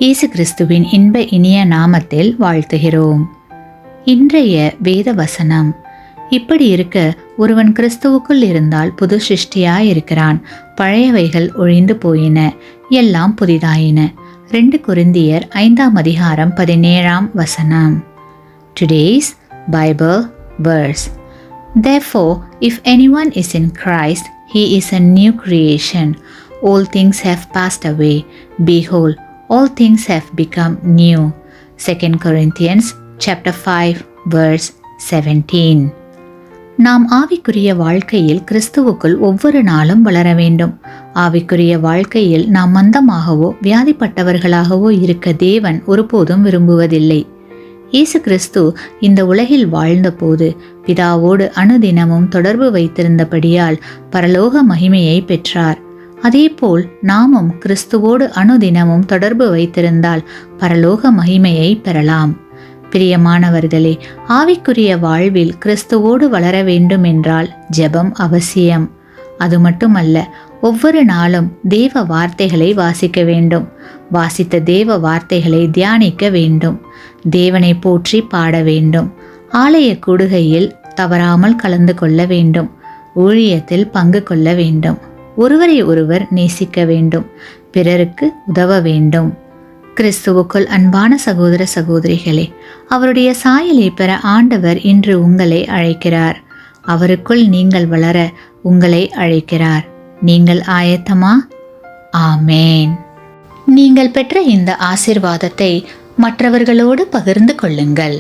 இயேசு கிறிஸ்துவின் இன்ப இனிய நாமத்தில் வாழ்த்துகிறோம். இன்றைய வேத வசனம்: இப்படி இருக்க, ஒருவன் கிறிஸ்துவுக்குள் இருந்தால் புது சிருஷ்டியாயிருக்கிறான். பழையவைகள் ஒழிந்து போயின, எல்லாம் புதிதாயின. 2 கொரிந்தியர் 5:17. Today's Bible verse: Therefore, if anyone is in Christ, he is a new creation. All things have passed away. Behold, all things have become new. 2 Corinthians chapter 5 verse 17. நாம் ஆவிக்குரிய வாழ்க்கையில் கிறிஸ்துவுக்குள் ஒவ்வொரு நாளும் வளர வேண்டும். ஆவிக்குரிய வாழ்க்கையில் நாம் மந்தமாகவோ வியாதிப்பட்டவர்களாகவோ இருக்க தேவன் ஒருபோதும் விரும்புவதில்லை. இயேசு கிறிஸ்து இந்த உலகில் வாழ்ந்தபோது பிதாவோடு அனுதினமும் தொடர்பு வைத்திருந்தபடியால் பரலோக மகிமையை பெற்றார். அதேபோல் நாமும் கிறிஸ்துவோடு அனுதினமும் தொடர்பு வைத்திருந்தால் பரலோக மகிமையை பெறலாம். பிரியமானவர்களே, ஆவிக்குரிய வாழ்வில் கிறிஸ்துவோடு வளர வேண்டும் என்றால் ஜெபம் அவசியம். அது மட்டுமல்ல, ஒவ்வொரு நாளும் தேவ வார்த்தைகளை வாசிக்க வேண்டும். வாசித்த தேவ வார்த்தைகளை தியானிக்க வேண்டும். தேவனை போற்றி பாட வேண்டும். ஆலய கூடுகையில் தவறாமல் கலந்து கொள்ள வேண்டும். ஊழியத்தில் பங்கு கொள்ள வேண்டும். ஒருவரை ஒருவர் நேசிக்க வேண்டும். பிறருக்கு உதவ வேண்டும். கிறிஸ்துவுக்குள் அன்பான சகோதர சகோதரிகளே, அவருடைய சாயலை பெற ஆண்டவர் இன்று உங்களை அழைக்கிறார். அவருக்குள் நீங்கள் வளர உங்களை அழைக்கிறார். நீங்கள் ஆயத்தமா? ஆமேன். நீங்கள் பெற்ற இந்த ஆசீர்வாதத்தை மற்றவர்களோடு பகிர்ந்து கொள்ளுங்கள்.